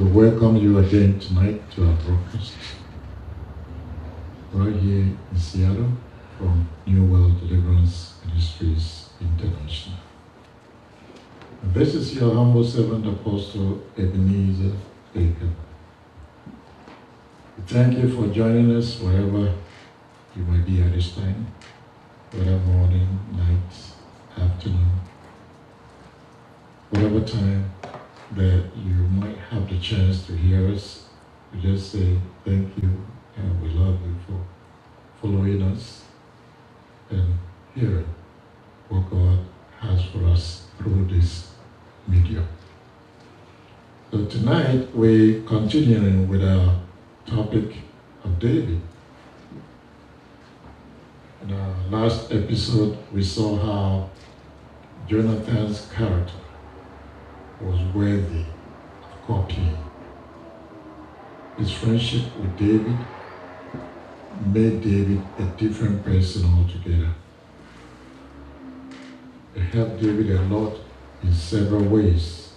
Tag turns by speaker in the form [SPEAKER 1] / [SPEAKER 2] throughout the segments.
[SPEAKER 1] We welcome you again tonight to our broadcast right here in Seattle from New World Deliverance Ministries International. And this is your humble servant apostle Ebenezer. Ackun. We thank you for joining us wherever you might be at this time, whether morning, night, afternoon, whatever time that you might have the chance to hear us. We just say thank you and we love you for following us and hearing what God has for us through this medium. So tonight we're continuing with our topic of David. In our last episode we saw how Jonathan's character was worthy of copying. His friendship with David made David a different person altogether. It helped David a lot in several ways.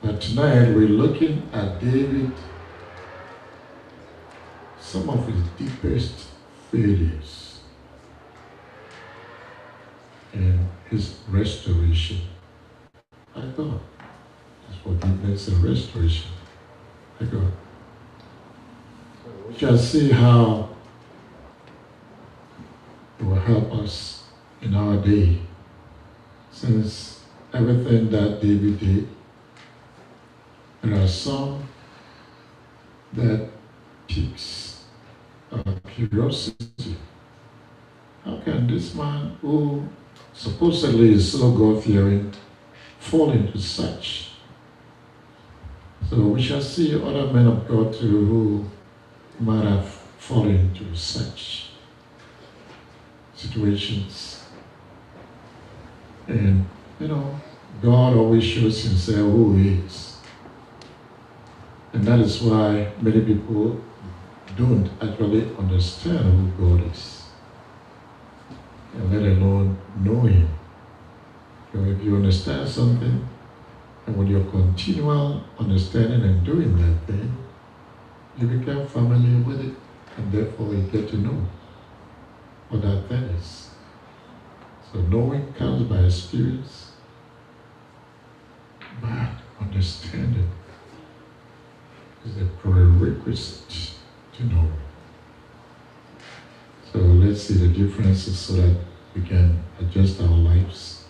[SPEAKER 1] But tonight we're looking at David, some of his deepest failures and his restoration. I God, his forgiveness and restoration. I God. We shall see how it will help us in our day, since everything that David did, there are some that piques our curiosity. How can this man, who supposedly is so God-fearing, fall into such? So we shall see other men of God too who might have fallen into such situations. And God always shows himself who he is. And that is why many people don't actually understand who God is, and let alone know him. So if you understand something, and with your continual understanding and doing that thing, you become familiar with it, and therefore you get to know what that thing is. So knowing comes by experience, but understanding is a prerequisite to know. So let's see the differences so that we can adjust our lives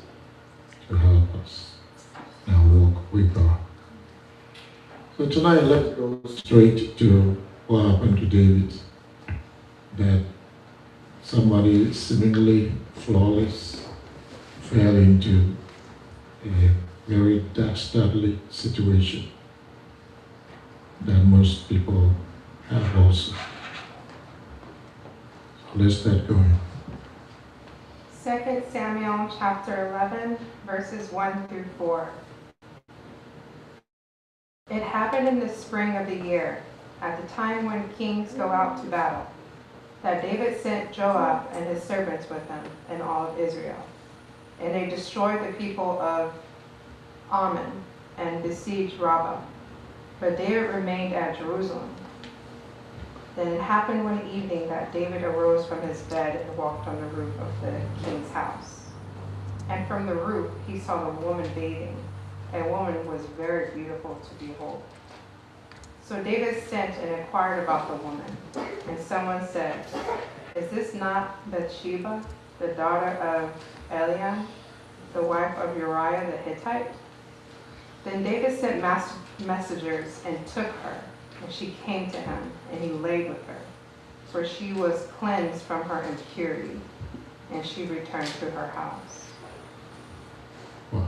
[SPEAKER 1] to help us now walk with God. So tonight, let's go straight to what happened to David. That somebody seemingly flawless fell into a very dastardly situation that most people have also. So let's start going.
[SPEAKER 2] 2 Samuel chapter 11, verses 1 through 4. It happened in the spring of the year, at the time when kings go out to battle, that David sent Joab and his servants with him and all of Israel. And they destroyed the people of Ammon and besieged Rabbah. But David remained at Jerusalem. Then it happened one evening that David arose from his bed and walked on the roof of the king's house. And from the roof he saw a woman bathing. A woman was very beautiful to behold. So David sent and inquired about the woman. And someone said, "Is this not Bathsheba, the daughter of Eliam, the wife of Uriah the Hittite?" Then David sent messengers and took her. And she came to him, and he laid with her, for she was cleansed from her impurity, and she returned to her house.
[SPEAKER 1] Wow.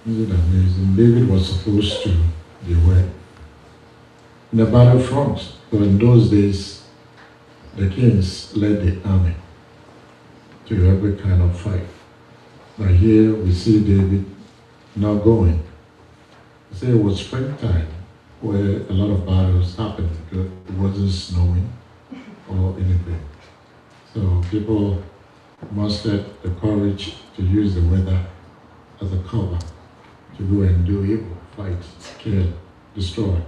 [SPEAKER 1] Isn't it amazing? David was supposed to be where? In the battlefront. But in those days, the kings led the army to every kind of fight. But here we see David now going. Say it was springtime where a lot of battles happened because it wasn't snowing or anything. So people mustered the courage to use the weather as a cover to go and do evil, fight, kill, destroy.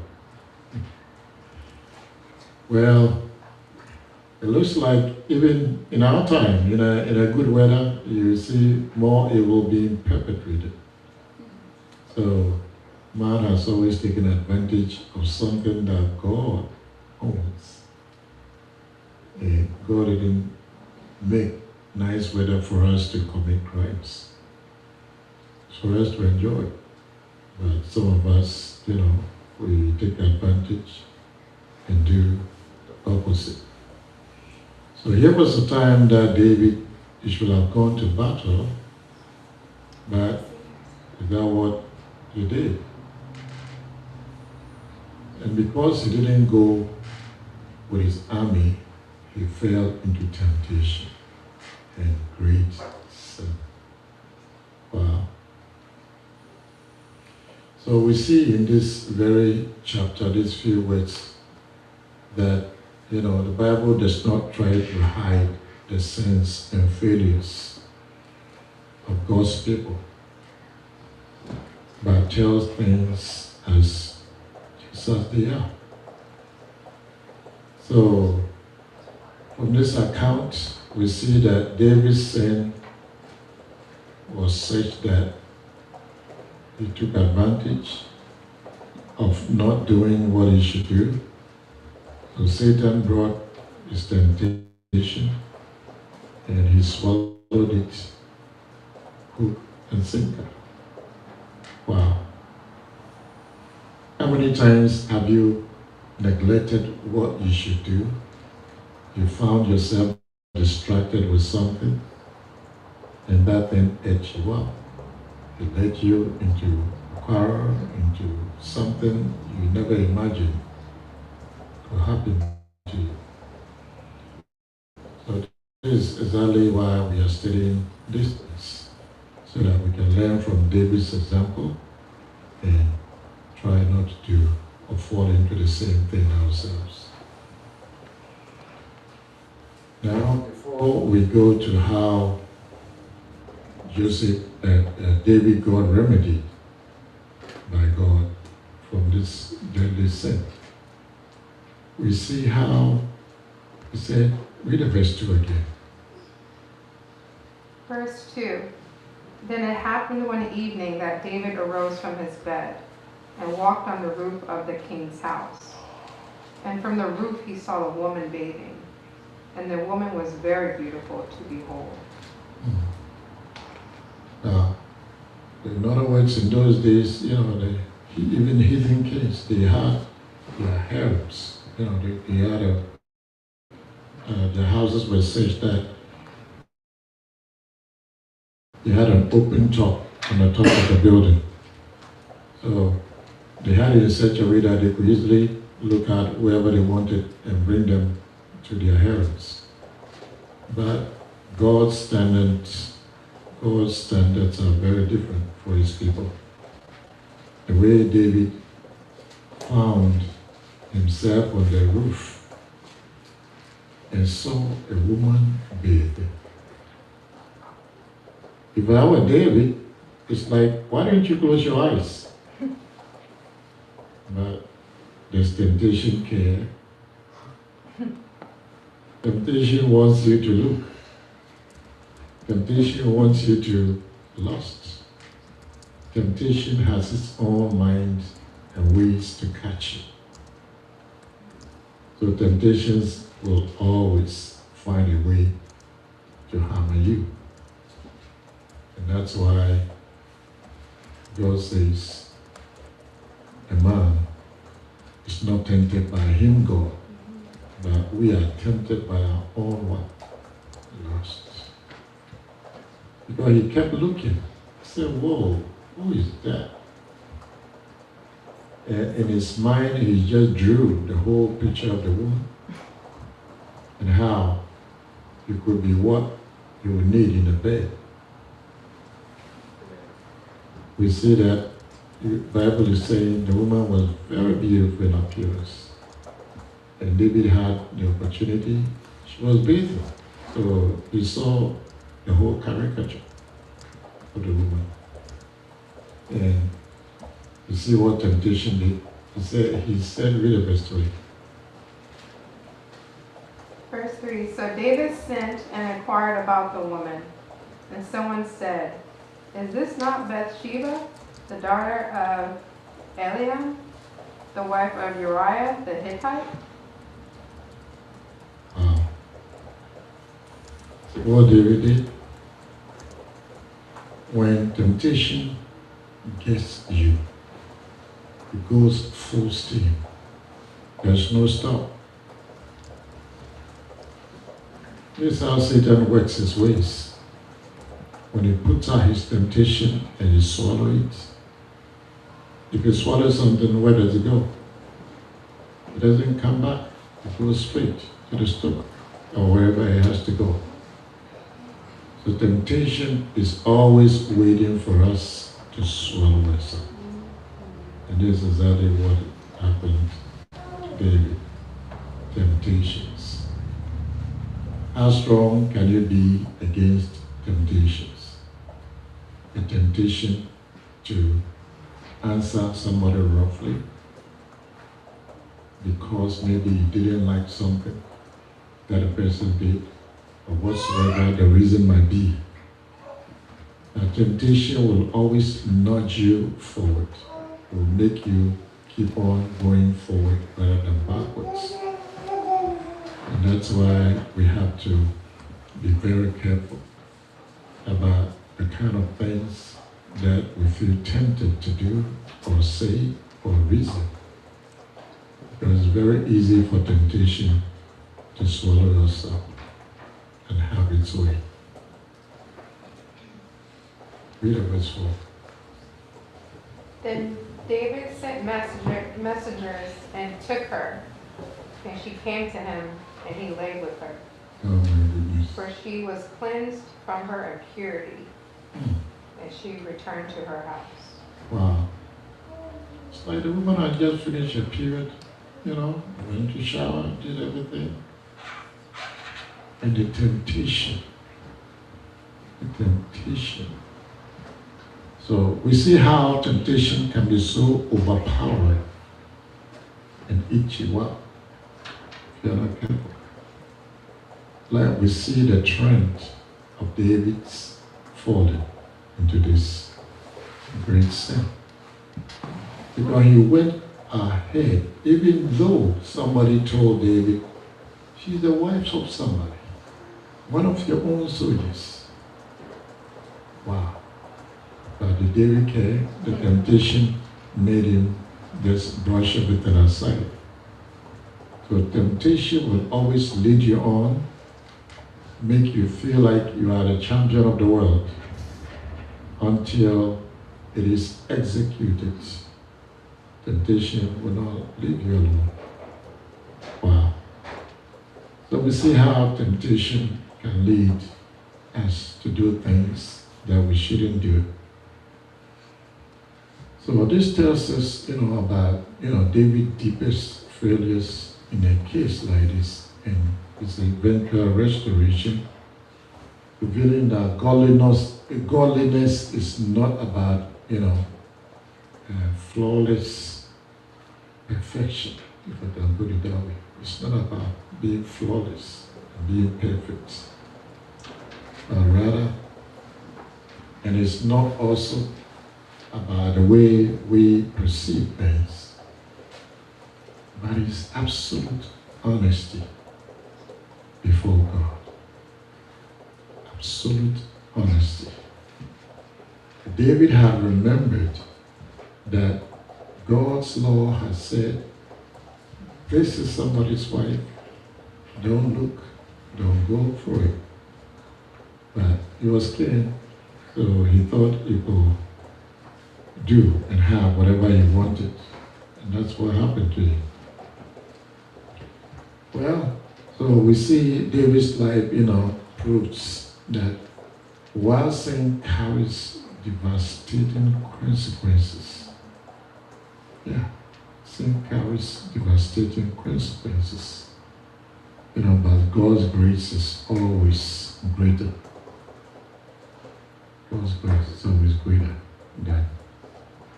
[SPEAKER 1] Well, it looks like even in our time, in a good weather, you see more evil being perpetrated. So man has always taken advantage of something that God owns. And God didn't make nice weather for us to commit crimes. It's for us to enjoy. But some of us, we take advantage and do the opposite. So here was the time that David, he should have gone to battle, but is that what he did? And because he didn't go with his army, he fell into temptation and great sin. Wow. So we see in this very chapter, these few words, that the Bible does not try to hide the sins and failures of God's people, but tells things as they are. So, from this account, we see that David's sin was such that he took advantage of not doing what he should do. So Satan brought his temptation and he swallowed it hook and sinker. Wow. How many times have you neglected what you should do? You found yourself distracted with something, and that then ate you up. It led you into a quarrel, into something you never imagined will happen to you. So this is exactly why we are studying this, so that we can learn from David's example and try not to do or fall into the same thing ourselves. Now, before we go to how David got remedied by God from this deadly sin, we see how he said, read the verse 2 again.
[SPEAKER 2] Verse 2. Then it happened one evening that David arose from his bed and walked on the roof of the king's house. And from the roof he saw a woman bathing, and the woman was very beautiful to behold.
[SPEAKER 1] In other words, in those days, even heathen kings, they had their harems. They had their houses were such that they had an open top on the top of the building. So they had it in such a way that they could easily look at whoever they wanted and bring them to their harems. But God's standards are very different for his people. The way David found himself on the roof and saw a woman bathing. If I were David, it's like, why don't you close your eyes? But there's temptation care. Temptation wants you to look. Temptation wants you to lust. Temptation has its own mind and ways to catch you. So temptations will always find a way to harm you. And that's why God says a man is not tempted by him, God, but we are tempted by our own what? Lust. Because he kept looking. He said, whoa, who is that? And in his mind, he just drew the whole picture of the woman and how you could be what you would need in a bed. We see that the Bible is saying the woman was very beautiful in appearance. And David had the opportunity. She was bathing. So he saw the whole caricature of the woman. And You see what temptation did? He said, read the verse 3.
[SPEAKER 2] Verse 3, so David sent and inquired about the woman, and someone said, is this not Bathsheba, the daughter of Eliam, the wife of Uriah the Hittite?
[SPEAKER 1] Wow. See what David did? When temptation gets you, it goes full steam. There's no stop. This is how Satan works his ways. When he puts out his temptation and he swallows it, if he swallows something, where does it go? It doesn't come back. It goes straight to the stomach or wherever it has to go. So temptation is always waiting for us to swallow us up. And this is exactly what happened to David. Temptations. How strong can you be against temptations? A temptation to answer somebody roughly because maybe you didn't like something that a person did, or whatsoever the reason might be. A temptation will always nudge you forward, will make you keep on going forward rather than backwards. And that's why we have to be very careful about the kind of things that we feel tempted to do or say or reason. Because it's very easy for temptation to swallow us up and have its way. Read verse 4.
[SPEAKER 2] Then David sent messengers and took her, and she came to him, and he lay with her.
[SPEAKER 1] Oh my goodness.
[SPEAKER 2] For she was cleansed from her impurity, and she returned to her house.
[SPEAKER 1] Wow. It's like the woman had just finished her period, went to shower, did everything. And the temptation. So we see how temptation can be so overpowering and eat you up if you're not careful. Like we see the trend of David's falling into this great sin. Because he went ahead, even though somebody told David, she's the wife of somebody, one of your own soldiers. Wow. But did David care? The temptation made him just brush everything aside. So temptation will always lead you on, make you feel like you are the champion of the world until it is executed. Temptation will not leave you alone. Wow. So we see how temptation can lead us to do things that we shouldn't do. So this tells us, about, David's deepest failures in a case like this, and its eventual restoration, revealing that godliness is not about, flawless perfection, if I can put it that way. It's not about being flawless and being perfect, but rather, and it's not also about the way we perceive things, but it's absolute honesty before God. Absolute honesty. David had remembered that God's law has said, this is somebody's wife, don't look, don't go for it. But he was clean, so he thought he could do and have whatever he wanted. And that's what happened to him. Well, so we see David's life, proves that while sin carries devastating consequences, sin carries devastating consequences, but God's grace is always greater. God's grace is always greater than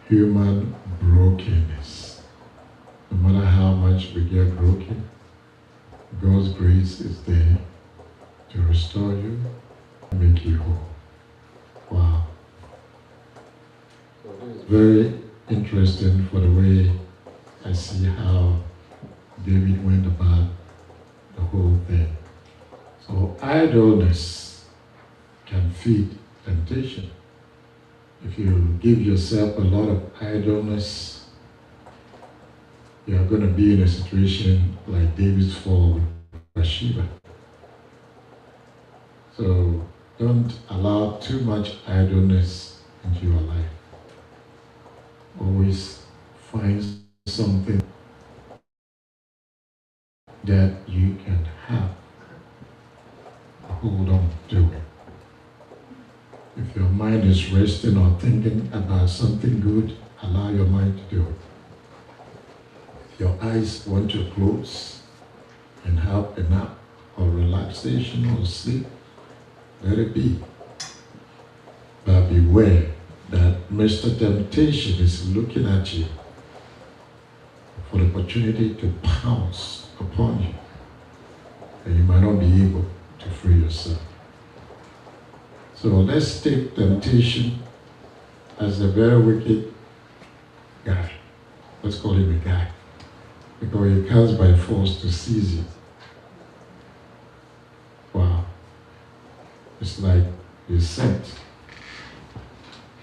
[SPEAKER 1] human brokenness. No matter how much we get broken, God's grace is there to restore you and make you whole. Wow. So this is very interesting for the way I see how David went about the whole thing. So idleness can feed temptation. If you give yourself a lot of idleness, you are going to be in a situation like David's fall with Bathsheba. So don't allow too much idleness into your life. Always find something that you can have. Hold on to it. If your mind is resting or thinking about something good, allow your mind to do it. If your eyes want to close and have a nap or relaxation or sleep, let it be. But beware that Mr. Temptation is looking at you for the opportunity to pounce upon you, and you might not be able to free yourself. So let's take temptation as a very wicked guy. Let's call him a guy, because he comes by force to seize you. Wow. It's like he's sent.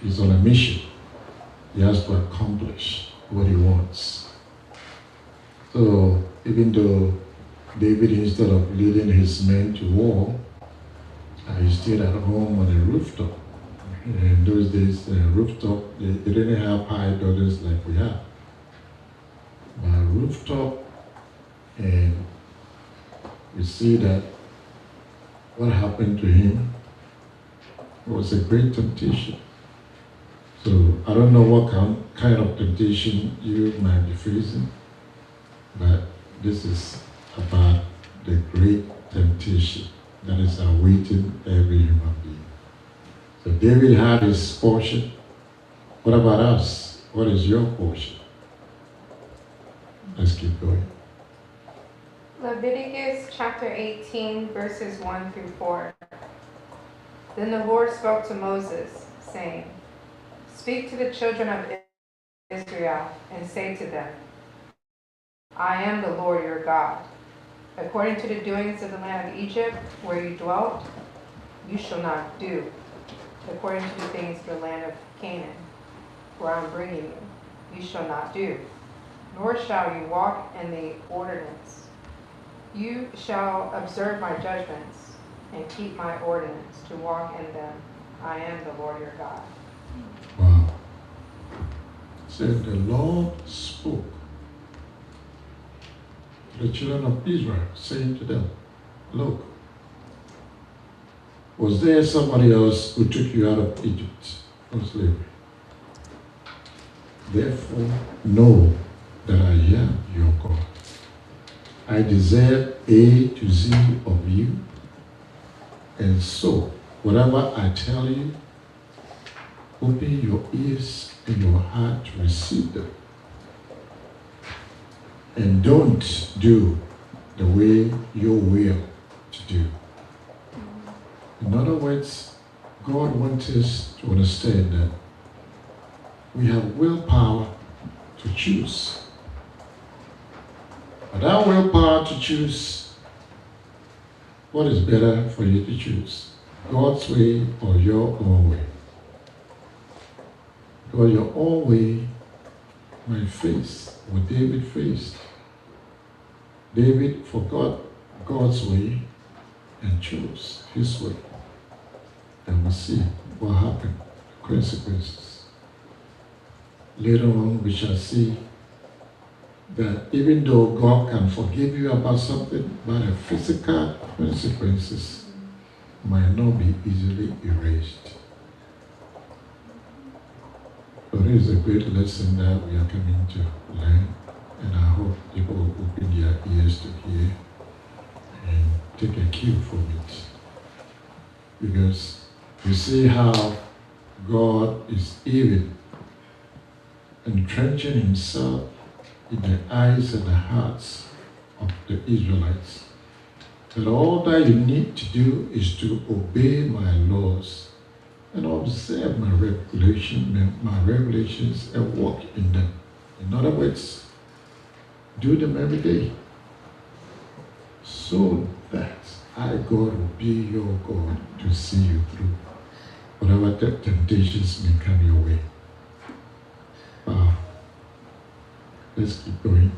[SPEAKER 1] He's on a mission. He has to accomplish what he wants. So even though David, instead of leading his men to war, he stayed at home on a rooftop. In those days, rooftop, they didn't have high buildings like we have. But rooftop, and we see that what happened to him was a great temptation. So I don't know what kind of temptation you might be facing, but this is about the great temptation that is awaiting every human being. So David had his portion. What about us? What is your portion? Let's keep going.
[SPEAKER 2] Leviticus chapter 18, verses 1 through 4. Then the Lord spoke to Moses, saying, "Speak to the children of Israel and say to them, I am the Lord your God. According to the doings of the land of Egypt, where you dwelt, you shall not do. According to the things of the land of Canaan, where I am bringing you, you shall not do. Nor shall you walk in the ordinance. You shall observe my judgments and keep my ordinance to walk in them. I am the Lord your God."
[SPEAKER 1] Wow. So the Lord spoke to the children of Israel, saying to them, look, was there somebody else who took you out of Egypt from slavery? Therefore, know that I am your God. I desire A to Z of you, and so whatever I tell you, open your ears and your heart to receive them. And don't do the way you will to do. In other words, God wants us to understand that we have willpower to choose. But that willpower to choose, what is better for you to choose? God's way or your own way? Because your own way might face what David faced. David forgot God's way and chose his way. And we'll see what happened, consequences. Later on, we shall see that even though God can forgive you about something, but the physical consequences might not be easily erased. So there is a great lesson that we are coming to learn, and I hope people will open their ears to hear and take a cue from it. Because you see how God is even entrenching himself in the eyes and the hearts of the Israelites. That all that you need to do is to obey my laws and observe my regulations and walk in them. In other words, do them every day. So that I, God, will be your God to see you through whatever temptations may come your way. Wow. Let's keep going.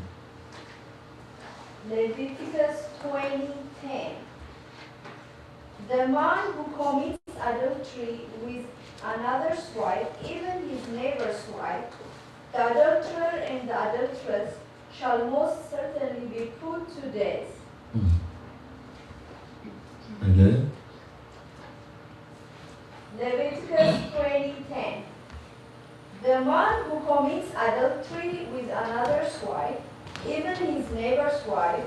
[SPEAKER 3] Leviticus 20:10. The man who commits adultery with another's wife, even his neighbor's wife, the adulterer and the adulteress shall most certainly be put to death.
[SPEAKER 1] Again.
[SPEAKER 3] Leviticus 20:10. The man who commits adultery with another's wife, even his neighbor's wife,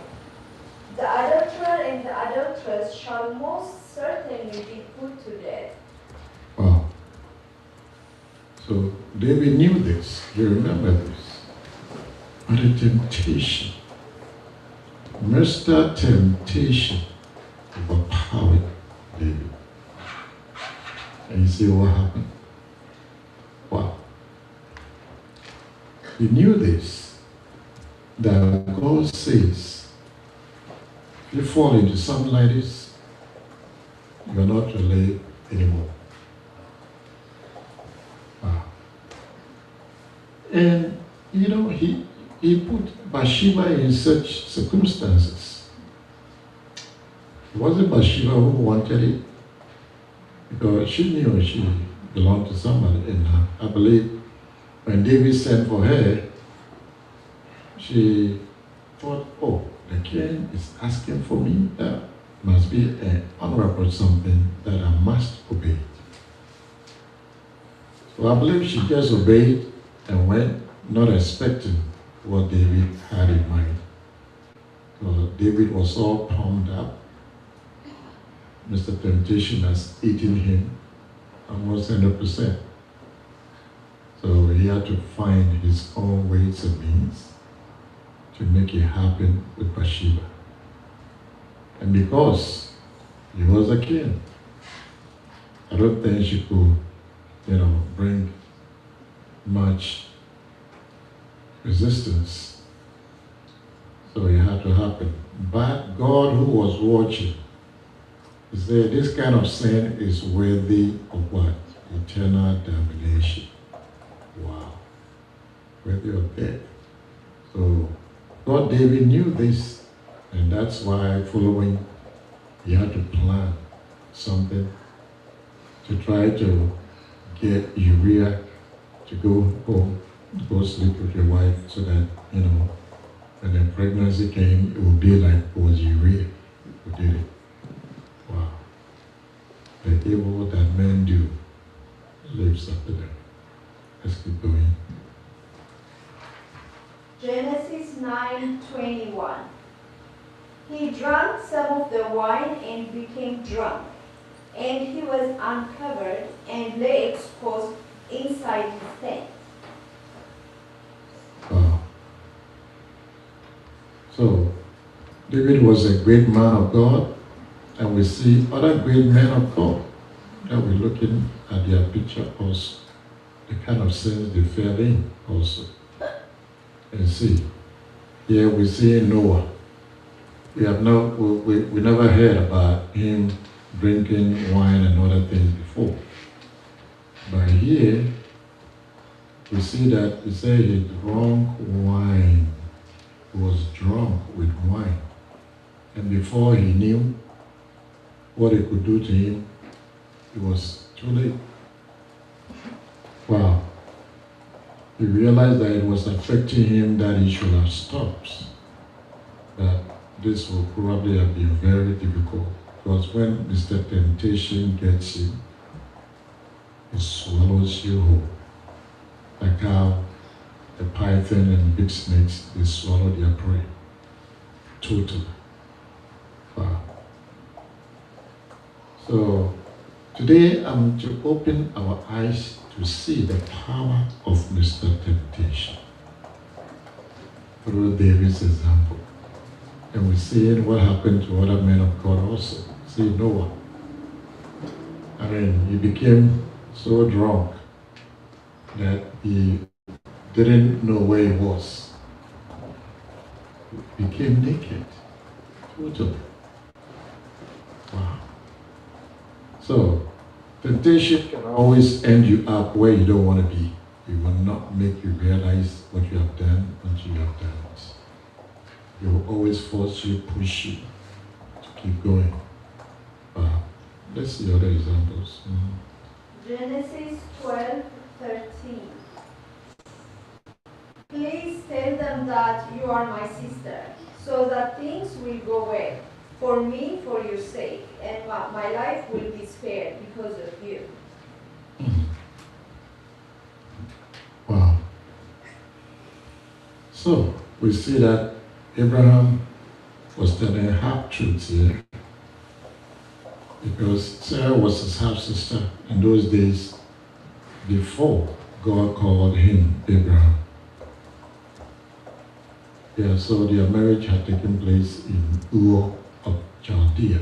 [SPEAKER 3] the adulterer and the adulteress shall most certainly be put to death.
[SPEAKER 1] Wow. So David knew this. You remember this. But a temptation, Mr. Temptation, overpowered David. And you see what happened? Wow. He knew this, that God says, if you fall into something like this, you are not to live anymore. Wow. And, you know, he put Bathsheba in such circumstances. It wasn't Bathsheba who wanted it, because she knew she belonged to somebody. And I believe when David sent for her, she thought, oh, the king is asking for me. That must be an honorable something that I must obey. So I believe she just obeyed and went, not expecting what David had in mind. So David was all pumped up. Mr. Temptation has eaten him almost 100%. So he had to find his own ways and means to make it happen with Bathsheba. And because he was a king, I don't think she could, bring much resistance. So it had to happen. But God, who was watching, he said, this kind of sin is worthy of what? Eternal damnation. Wow. Worthy of death. So God, David knew this, and that's why following, he had to plan something to try to get Uriah to go home, go sleep with your wife, so that, when the pregnancy came, it would be like it was Uriah who did it. Wow. The evil that men do lives up to them. Let's keep going.
[SPEAKER 3] Genesis 9:21. He drank some of the wine and became drunk, and he was uncovered and lay exposed inside his tent.
[SPEAKER 1] Wow. So, David was a great man of God, and we see other great men of God that we're looking at their picture also, the kind of sins they fell in also. And see, here we see Noah. We never heard about him drinking wine and other things before. But here, we see that he said he drank wine. He was drunk with wine. And before he knew what it could do to him, it was too late. Wow. He realized that it was affecting him, that he should have stopped. That this will probably have been very difficult. Because when Mr. Temptation gets you, it swallows you whole. Like how the python and big snakes, they swallow their prey. Totally. Wow. So, Today, I'm to open our eyes to see the power of Mr. Temptation through David's example. And we see what happened to other men of God also. See Noah. I mean, he became so drunk that he didn't know where he was. He became naked. Totally. Wow. So, temptation can always end you up where you don't want to be. It will not make you realize what you have done until you have done it. It will always force you, push you to keep going. Let's see other examples.
[SPEAKER 3] Genesis 12:13. Please tell them that you are my sister, so that things will go well for me, for your sake, and my life will be spared because of you.
[SPEAKER 1] Wow. So, we see that Abraham was telling half-truths here, because Sarah was his half-sister in those days before God called him Abraham. Yeah, so their marriage had taken place in Ur of Chaldea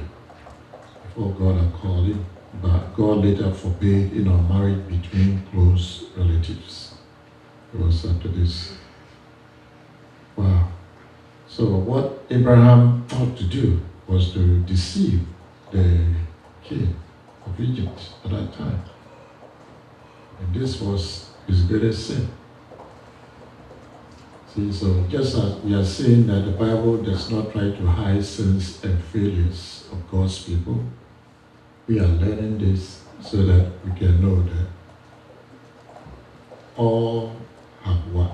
[SPEAKER 1] before God had called him. But God later forbade marriage between close relatives. It was after this. Wow. So what Abraham thought to do was to deceive the king of Egypt at that time. And this was his greatest sin. See, so just as we are saying that the Bible does not try to hide sins and failures of God's people, we are learning this so that we can know that all have what?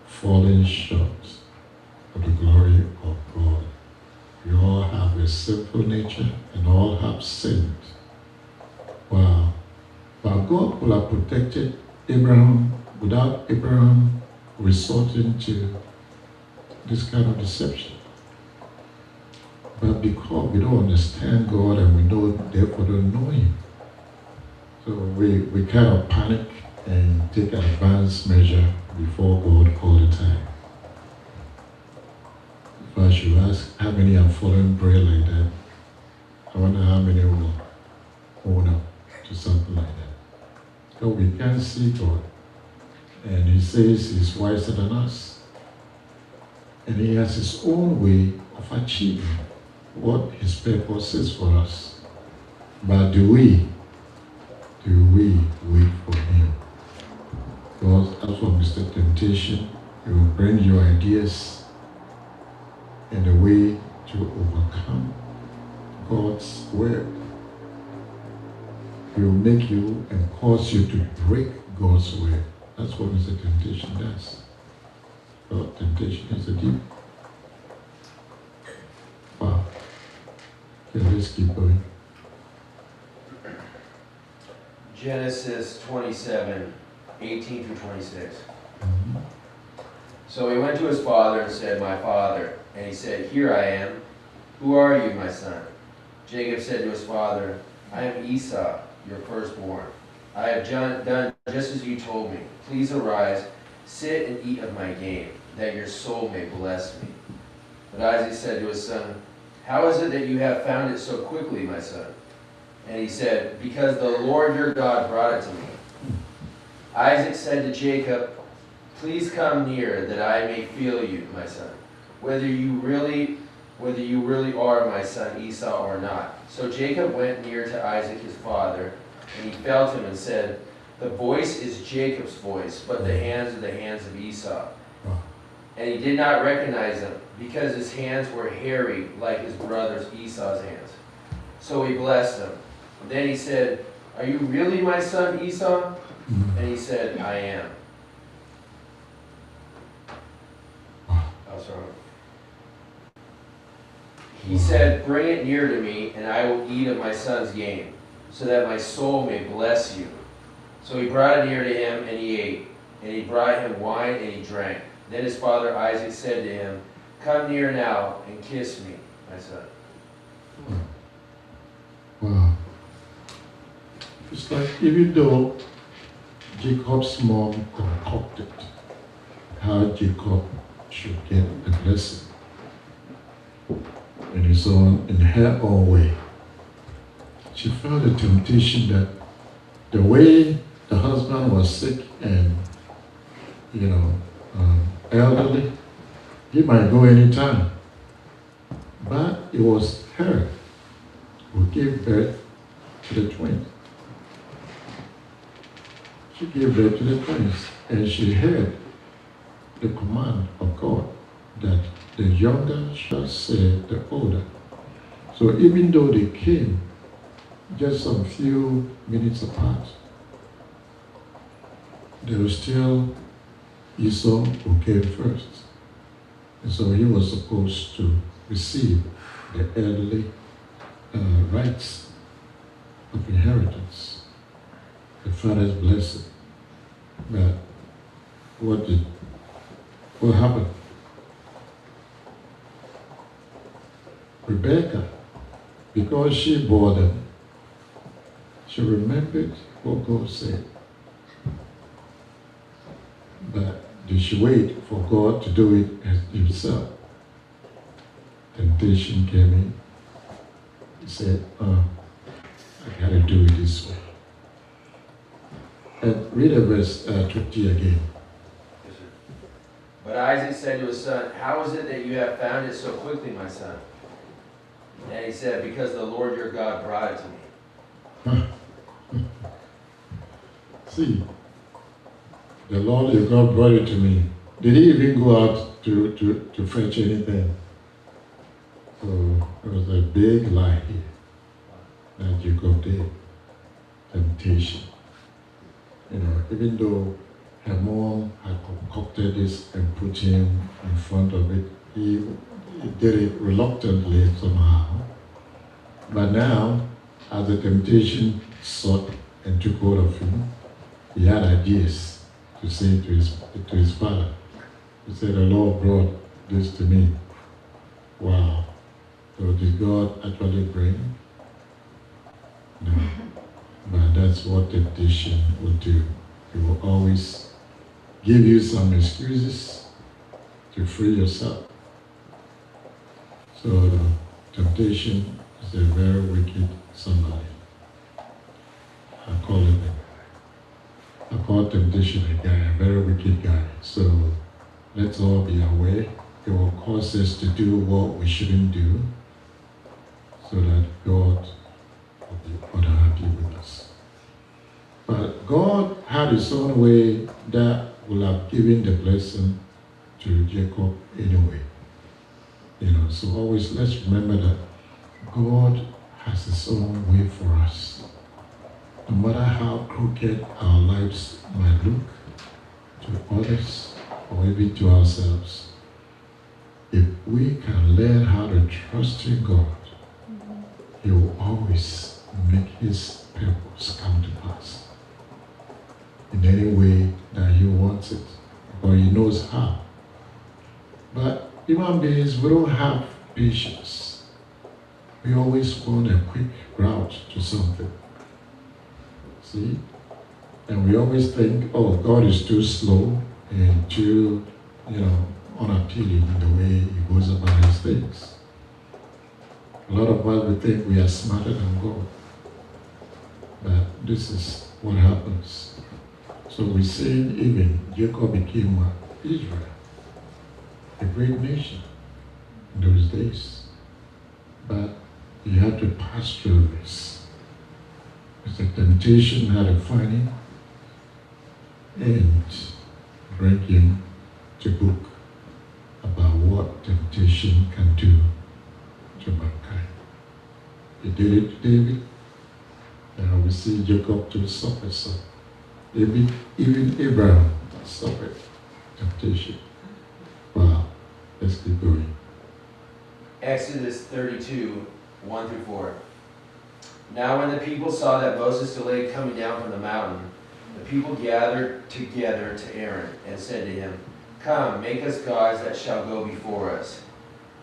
[SPEAKER 1] Fallen short of the glory of God. We all have a sinful nature and all have sinned. Wow. But God could have protected Abraham without Abraham resorting to this kind of deception. But because we don't understand God and we therefore don't know Him, so we kind of panic and take an advanced measure before God all the time. If I should ask how many have fallen prey like that, I wonder how many will own up to something like that. So we can't see God. And He says He's wiser than us. And He has His own way of achieving what His purpose is for us. But do we wait for Him? Because as for Mr. Temptation, He will bring you ideas and a way to overcome God's word. He will make you and cause you to break God's word. That's what Mr. Temptation does. God, temptation is a deep. Wow. Okay, let's keep going.
[SPEAKER 4] Genesis 27, 18 through 26. So he went to his father and said, "My father." And he said, "Here I am. Who are you, my son?" Jacob said to his father, "I am Esau, your firstborn. I have done just as you told me. Please arise, sit and eat of my game, that your soul may bless me." But Isaac said to his son, "How is it that you have found it so quickly, my son?" And he said, "Because the Lord your God brought it to me." Isaac said to Jacob, "Please come near, that I may feel you, my son, whether you really are my son Esau or not." So Jacob went near to Isaac his father, and he felt him and said, "The voice is Jacob's voice, but the hands are the hands of Esau." And he did not recognize him, because his hands were hairy like his brother's Esau's hands. So he blessed him. Then he said, "Are you really my son Esau?" And he said, "I am." Oh, sorry. He said, "Bring it near to me, and I will eat of my son's game, so that my soul may bless you." So he brought it near to him, and he ate. And he brought him wine, and he drank. Then his father Isaac said to him, "Come near now, and kiss me, my son."
[SPEAKER 1] Wow. It's like even though Jacob's mom concocted how Jacob should get the blessing in her own way, she felt a temptation that the way the husband was sick and elderly, he might go anytime. But it was her who gave birth to the twins. She gave birth to the twins, and she heard the command of God that the younger shall serve the older. So even though they came just some few minutes apart, there was still Esau who came first. And so he was supposed to receive the elderly rights of inheritance, the father's blessing. But what happened? Rebecca, because she bore them, she remembered what God said. But did she wait for God to do it as himself? Temptation came in. He said, I gotta do it this way. And read verse 20 again.
[SPEAKER 4] But Isaac said to his son, how is it that you have found it so quickly, my son? And he said, because the Lord your God brought it to me.
[SPEAKER 1] See, the Lord your God brought it to me. Did he even go out to fetch anything? So it was a big lie here that Jacob did. Temptation. Even though her mom had concocted this and put him in front of it, he did it reluctantly somehow. But now, as the temptation sought and took hold of him, he had ideas to say to his father. He said, the Lord brought this to me. Wow. So did God actually bring? No. But that's what temptation will do. It will always give you some excuses to free yourself. So temptation is a very wicked somebody. I call temptation a guy, a very wicked guy. So let's all be aware. It will cause us to do what we shouldn't do so that God will be unhappy with us. But God had his own way that will have given the blessing to Jacob anyway. So always let's remember that God has his own way for us. No matter how crooked our lives might look to others or even to ourselves, if we can learn how to trust in God, he will always make his purpose come to pass in any way that he wants it, or he knows how. But human beings, we don't have patience. We always want a quick route to something. See? And we always think, oh, God is too slow and too, unappealing in the way he goes about his things. A lot of us would think we are smarter than God. But this is what happens. So we see even Jacob became Israel, a great nation in those days. But he had to pass through this. It's a temptation had to find him and bring him to book about what temptation can do to mankind. He did it to David, and we see Jacob to suffer some. David, even Abraham suffered temptation. Wow, let's keep going.
[SPEAKER 4] Exodus 32, 1 through 4. Now when the people saw that Moses delayed coming down from the mountain, the people gathered together to Aaron and said to him, come, make us gods that shall go before us.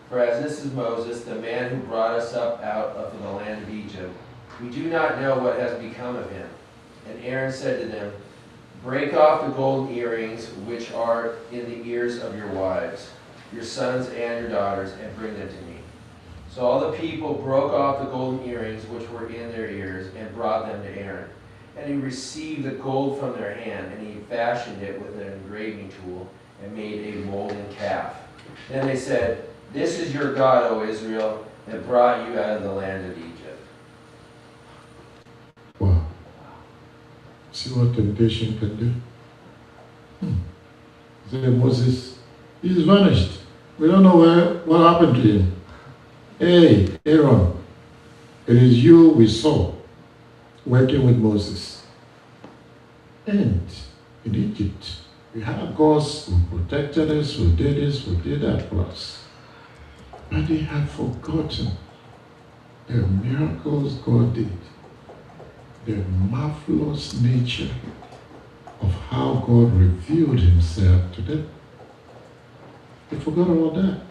[SPEAKER 4] For as this is Moses, the man who brought us up out of the land of Egypt, we do not know what has become of him. And Aaron said to them, break off the golden earrings which are in the ears of your wives, your sons and your daughters, and bring them to me. So all the people broke off the golden earrings which were in their ears and brought them to Aaron. And he received the gold from their hand, and he fashioned it with an engraving tool and made a molten calf. Then they said, this is your God, O Israel, that brought you out of the land of Egypt.
[SPEAKER 1] Wow. See what temptation can do? Say, Moses, he's vanished. We don't know what happened to him. Hey, Aaron, it is you we saw working with Moses. And in Egypt, we had gods who protected us, who did this, who did that for us. But they had forgotten the miracles God did, the marvelous nature of how God revealed himself to them. They forgot all that.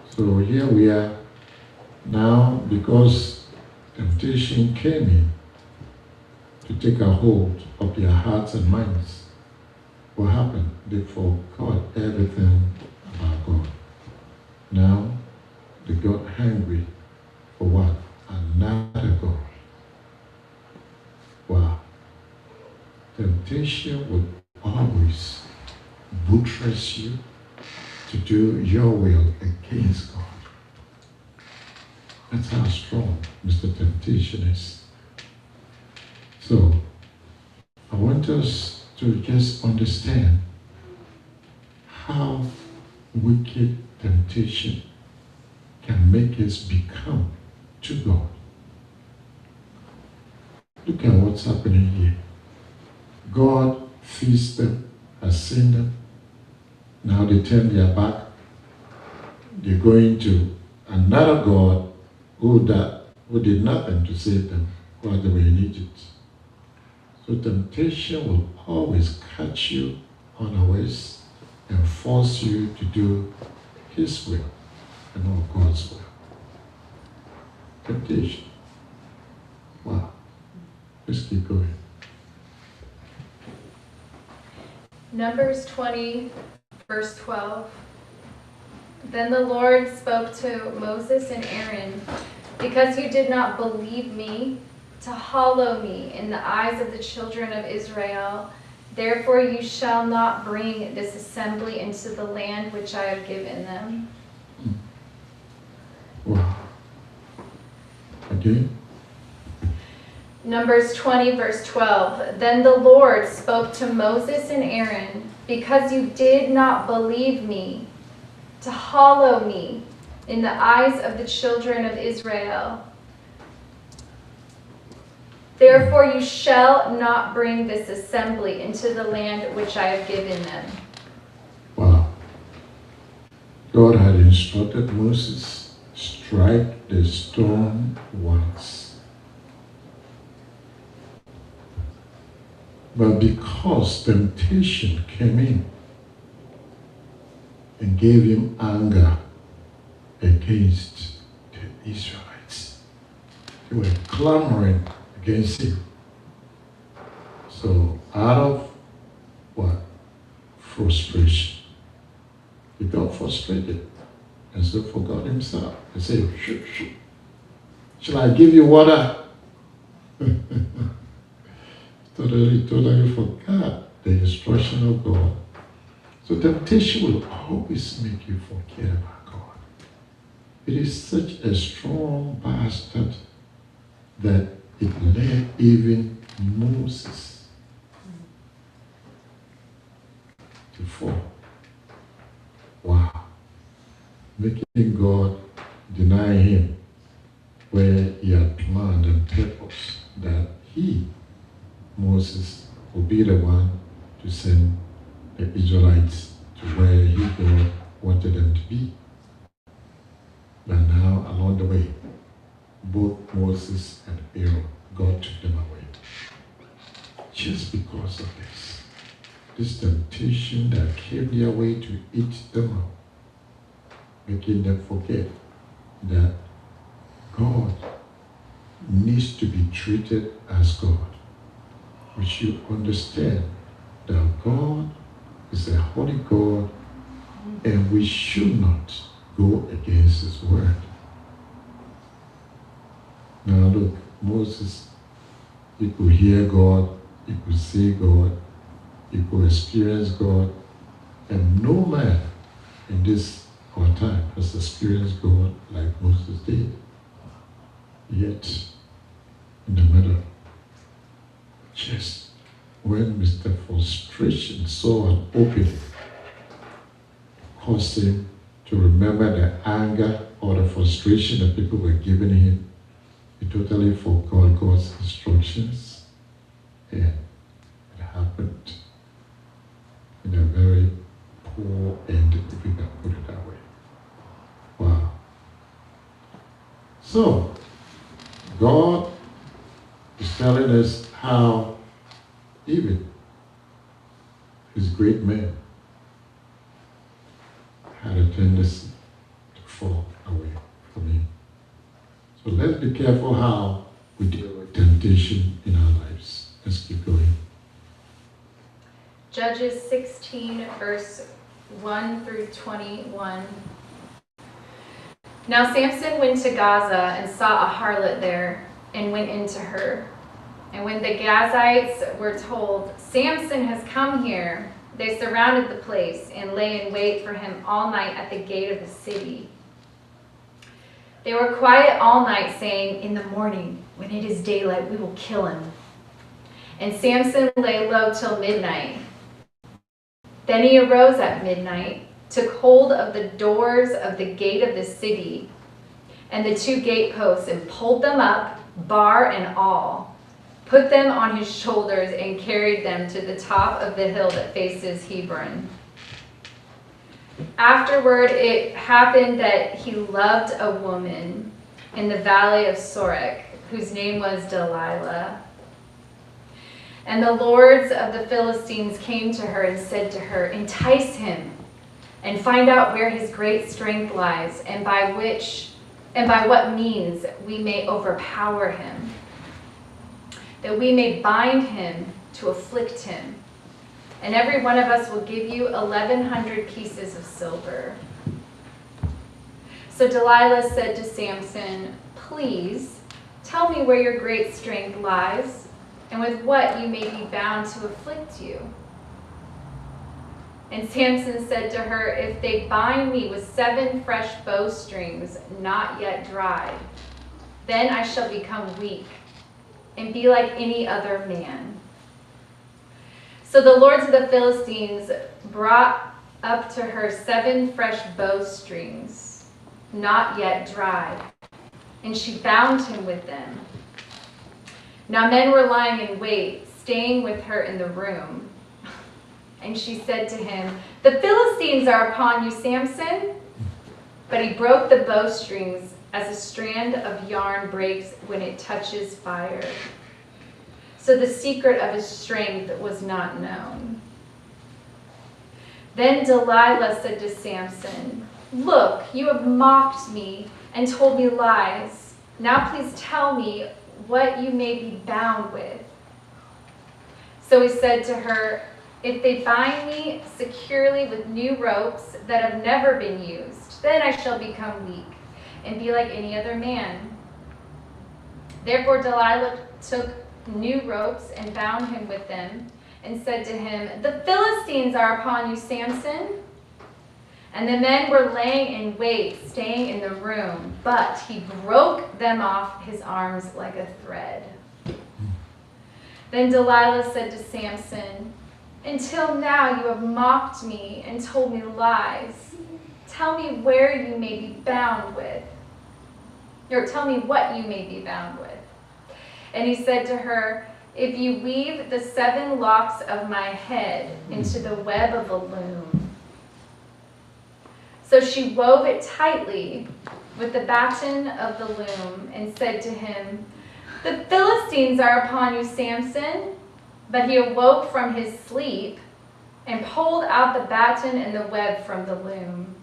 [SPEAKER 1] So here we are now, because temptation came in to take a hold of their hearts and minds. What happened? They forgot everything about God. Now they got hungry for what? Another God. Wow. Temptation will always buttress you to do your will against God. That's how strong Mr. Temptation is. So, I want us to just understand how wicked temptation can make us become to God. Look at what's happening here. God feeds them, has seen them. Now they turn their back. They're going to another God who did nothing to save them while they were in Egypt. So temptation will always catch you unawares and force you to do His will and not God's will. Temptation. Wow. Let's keep going.
[SPEAKER 5] Numbers 20, verse 12. Then the Lord spoke to Moses and Aaron, because you did not believe me to hallow me in the eyes of the children of Israel, therefore you shall not bring this assembly into the land which I have given them.
[SPEAKER 1] Wow. Again?
[SPEAKER 5] Numbers 20, verse 12. Then the Lord spoke to Moses and Aaron, because you did not believe me to hallow me in the eyes of the children of Israel. Therefore you shall not bring this assembly into the land which I have given them.
[SPEAKER 1] Wow. God had instructed Moses, strike the stone once. But because temptation came in and gave him anger against the Israelites, they were clamoring against him. So out of what? Frustration. He got frustrated and so forgot himself. He said, shoot. Shall I give you water? Totally forgot the instruction of God. So temptation will always make you forget about God. It is such a strong bastard that it led even Moses to fall. Wow. Making God deny him where he had planned and purposed that he, Moses, will be the one to send the Israelites to where he God wanted them to be. But now, along the way, both Moses and Aaron, God took them away. Just because of this temptation that came their way to eat them up, making them forget that God needs to be treated as God. we should understand that God is a holy God and we should not go against his word. Now look, Moses, he could hear God, he could see God, he could experience God, and no man in this our time has experienced God like Moses did. Yet, in the matter, just when Mr. Frustration saw an opening, caused him to remember the anger or the frustration that people were giving him, he totally forgot God's instructions, and it happened in a very poor end, if we can put it that way. Wow. So, God is telling us how even his great men had a tendency to fall away from him. So let's be careful how we deal with temptation in our lives. Let's keep going.
[SPEAKER 5] Judges 16, verse 1 through 21. Now Samson went to Gaza and saw a harlot there and went into her. And when the Gazites were told, Samson has come here, they surrounded the place and lay in wait for him all night at the gate of the city. They were quiet all night, saying, in the morning, when it is daylight, we will kill him. And Samson lay low till midnight. Then he arose at midnight, took hold of the doors of the gate of the city and the two gateposts, and pulled them up, bar and all, put them on his shoulders, and carried them to the top of the hill that faces Hebron. Afterward, it happened that he loved a woman in the valley of Sorek, whose name was Delilah. And the lords of the Philistines came to her and said to her, entice him and find out where his great strength lies, and by what means we may overpower him, that we may bind him to afflict him. And every one of us will give you 1,100 pieces of silver. So Delilah said to Samson, please tell me where your great strength lies, and with what you may be bound to afflict you. And Samson said to her, if they bind me with 7 fresh bowstrings, not yet dried, then I shall become weak and be like any other man. So the lords of the Philistines brought up to her 7 fresh bowstrings, not yet dried, and she bound him with them. Now men were lying in wait, staying with her in the room. And she said to him, the Philistines are upon you, Samson. But he broke the bowstrings as a strand of yarn breaks when it touches fire. So the secret of his strength was not known. Then Delilah said to Samson, look, you have mocked me and told me lies. Now please tell me what you may be bound with. So he said to her, if they bind me securely with new ropes that have never been used, then I shall become weak and be like any other man. Therefore Delilah took new ropes and bound him with them, and said to him, the Philistines are upon you, Samson. And the men were laying in wait, staying in the room, but he broke them off his arms like a thread. Then Delilah said to Samson, until now you have mocked me and told me lies. Tell me where you may be bound with, or tell me what you may be bound with. And he said to her, if you weave the 7 locks of my head into the web of a loom. So she wove it tightly with the batten of the loom and said to him, the Philistines are upon you, Samson. But he awoke from his sleep and pulled out the batten and the web from the loom.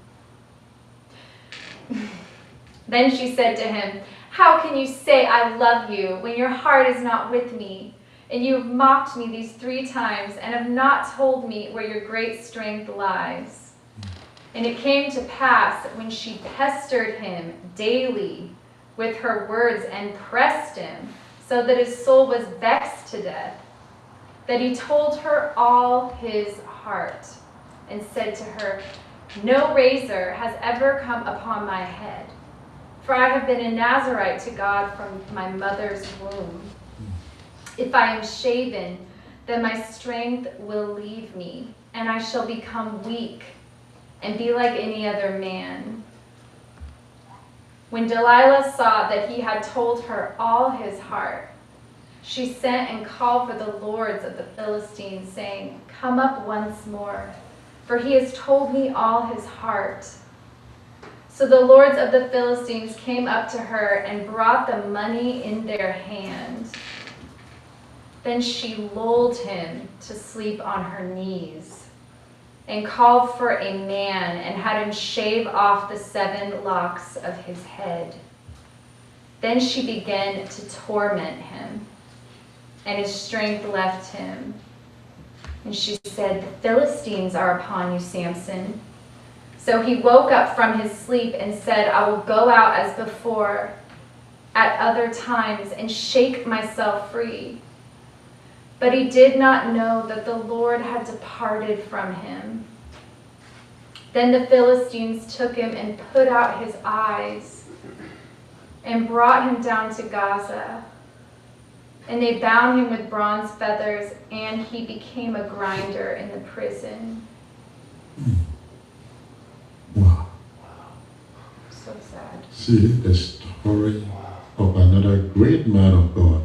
[SPEAKER 5] Then she said to him, how can you say I love you when your heart is not with me? And you have mocked me these 3 times and have not told me where your great strength lies. And it came to pass when she pestered him daily with her words and pressed him, so that his soul was vexed to death, that he told her all his heart and said to her, no razor has ever come upon my head, for I have been a Nazarite to God from my mother's womb. If I am shaven, then my strength will leave me, and I shall become weak and be like any other man. When Delilah saw that he had told her all his heart, she sent and called for the lords of the Philistines, saying, come up once more, for he has told me all his heart. So the lords of the Philistines came up to her and brought the money in their hand. Then she lulled him to sleep on her knees and called for a man and had him shave off the 7 locks of his head. Then she began to torment him, and his strength left him. And she said, the Philistines are upon you, Samson. So he woke up from his sleep and said, I will go out as before at other times and shake myself free. But he did not know that the Lord had departed from him. Then the Philistines took him and put out his eyes and brought him down to Gaza. And they bound him with bronze feathers, and he became a grinder in the prison.
[SPEAKER 1] Wow.
[SPEAKER 5] So sad.
[SPEAKER 1] See the story of another great man of God.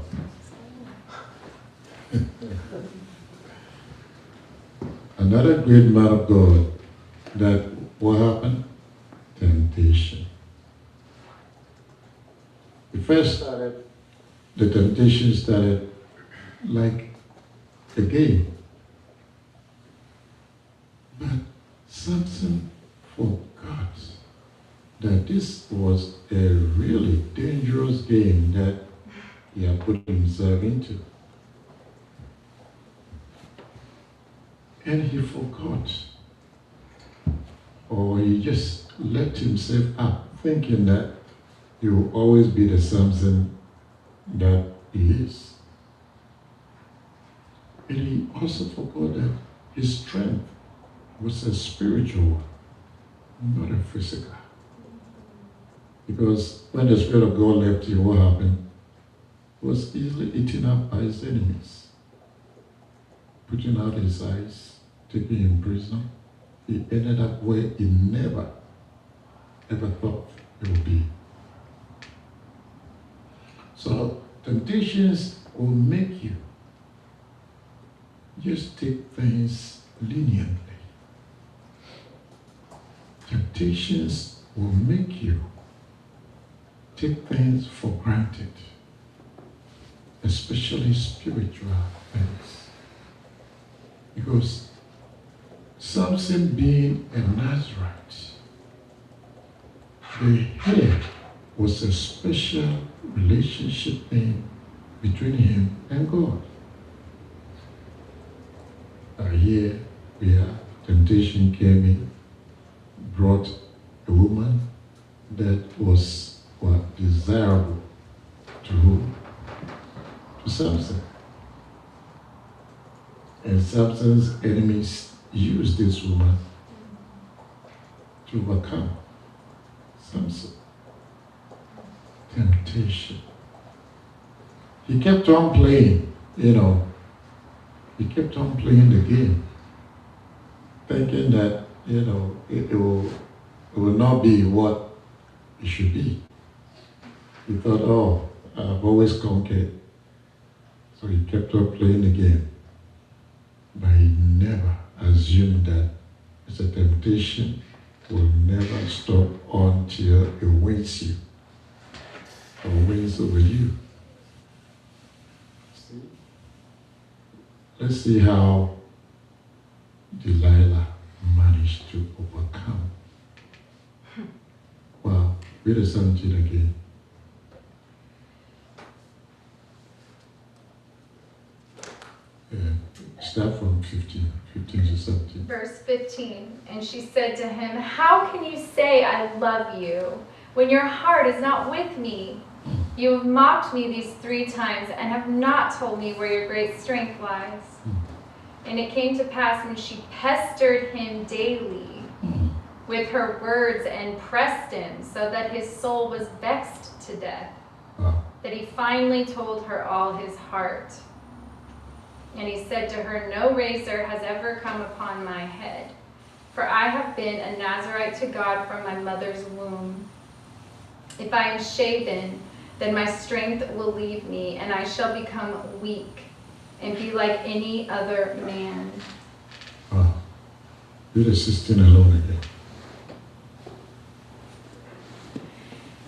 [SPEAKER 1] Another great man of God, that what happened? Temptation. The temptation started like a game. But Samson forgot that this was a really dangerous game that he had put himself into. And he forgot, or he just let himself up, thinking that he will always be the Samson that he is. And he also forgot that his strength was a spiritual one, not a physical. Because when the Spirit of God left him, what happened? He was easily eaten up by his enemies, putting out his eyes, taking him prisoner. He ended up where he never, ever thought he would be. So temptations will make you just take things leniently. Temptations will make you take things for granted, especially spiritual things. Because Samson being a Nazarite, the hair was a special relationship thing between him and God. Here we are, temptation came in, brought a woman that was desirable to whom? To Samson. And Samson's enemies used this woman to overcome Samson. Temptation. He kept on playing, he kept on playing the game, thinking that, it will not be what it should be. He thought, I've always conquered. So he kept on playing the game. But he never assumed that it's a temptation will never stop until it wins you or wins over you. Let's see how Delilah managed to overcome. Wow, read the 17 again. Start from 15 to 17.
[SPEAKER 5] Verse 15, and she said to him, "How can you say I love you when your heart is not with me? You have mocked me these 3 times and have not told me where your great strength lies." And it came to pass when she pestered him daily with her words and pressed him so that his soul was vexed to death, that he finally told her all his heart. And he said to her, "No razor has ever come upon my head, for I have been a Nazirite to God from my mother's womb. If I am shaven, then my strength will leave me, and I shall become weak and be like any other man."
[SPEAKER 1] Do the 16 alone again.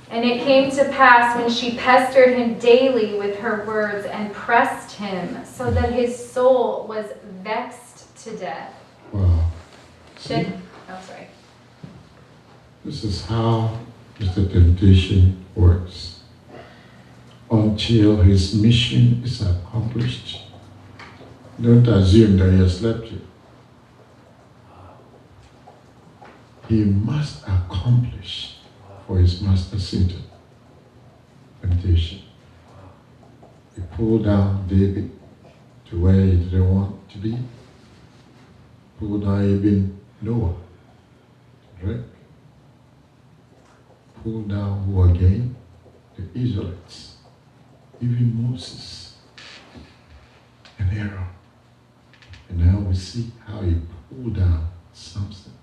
[SPEAKER 5] And it came to pass when she pestered him daily with her words and pressed him so that his soul was vexed to death.
[SPEAKER 1] Wow. See?
[SPEAKER 5] Sorry.
[SPEAKER 1] This is how Mr. Temptation works. Until his mission is accomplished, don't assume that he has left you. He must accomplish for his master Satan. Temptation. He pulled down David to where he didn't want to be. Pulled down even Noah to drink. Pulled down who again? The Israelites. Even Moses and Aaron. And now we see how he pulled down Samson.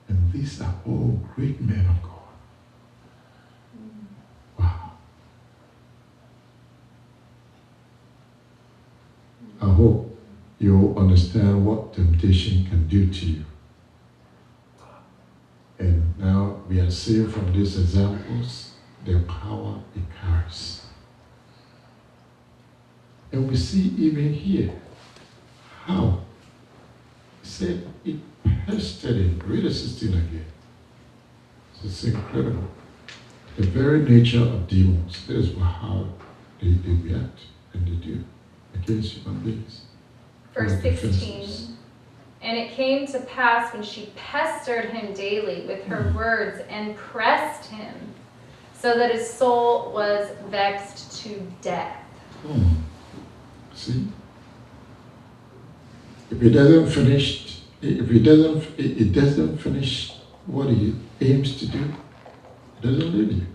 [SPEAKER 1] And these are all great men of God. Wow. I hope you understand what temptation can do to you. And now we are seeing from these examples the power it carries. And we see even here how he said it pestered him. Read the 16 again. It's incredible. The very nature of demons, that is how they react and they do against human beings.
[SPEAKER 5] Verse 16. And it came to pass when she pestered him daily with her words and pressed him so that his soul was vexed to death.
[SPEAKER 1] See? If it doesn't finish what he aims to do, it doesn't leave you.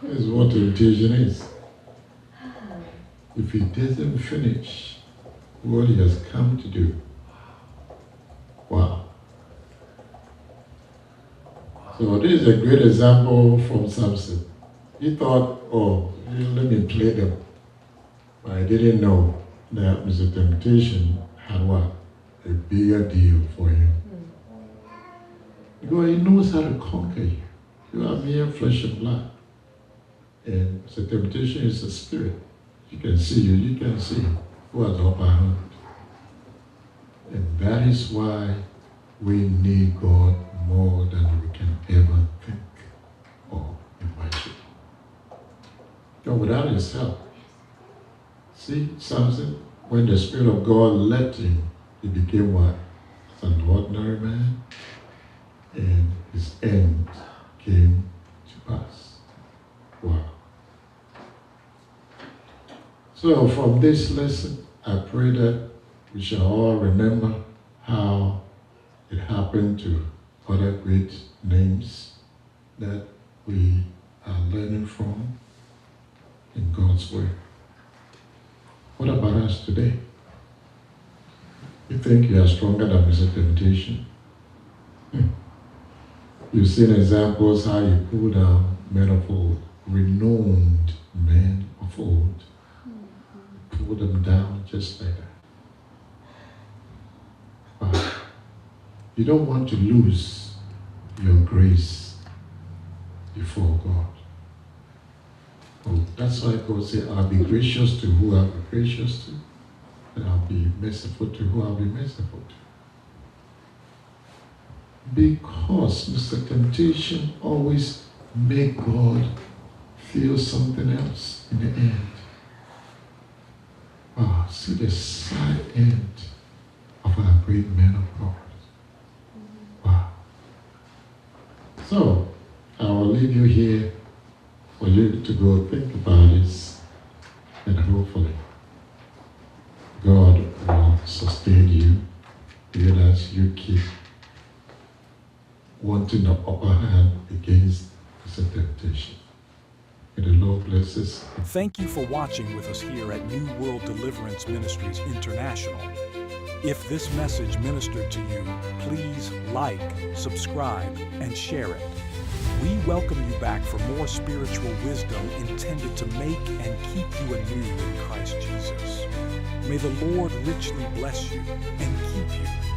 [SPEAKER 1] That's what temptation is. If he doesn't finish what he has come to do, wow. So this is a great example from Samson. He thought, oh, let me play them. But I didn't know that Mr. Temptation had what? A bigger deal for him. Because he knows how to conquer you. You are mere flesh and blood. And Mr. Temptation is a spirit. He can see you, you can see him. Who has the upper hand? And that is why we need God more than we can ever think or imagine. But without his help, see, Samson, when the Spirit of God left him, he became what? An ordinary man. And his end came to pass. Wow. So from this lesson, I pray that we shall all remember how it happened to other great names that we are learning from in God's Word. What about us today? You think you are stronger than Mr. Temptation? You've seen examples how you pull down men of old, renowned men of old. Pull them down just like that. Wow. You don't want to lose your grace before God. Oh, that's why God said, I'll be gracious to who I'll be gracious to, and I'll be merciful to who I'll be merciful to. Because Mr. Temptation always made God feel something else in the end. see the side end of our great men of God. Wow. So, I will leave you here for you to go think about this, and hopefully God will sustain you even as you keep wanting the upper hand against this temptation. May the Lord bless us.
[SPEAKER 6] Thank you for watching with us here at New World Deliverance Ministries International. If this message ministered to you, please like, subscribe, and share it. We welcome you back for more spiritual wisdom intended to make and keep you anew in Christ Jesus. May the Lord richly bless you and keep you.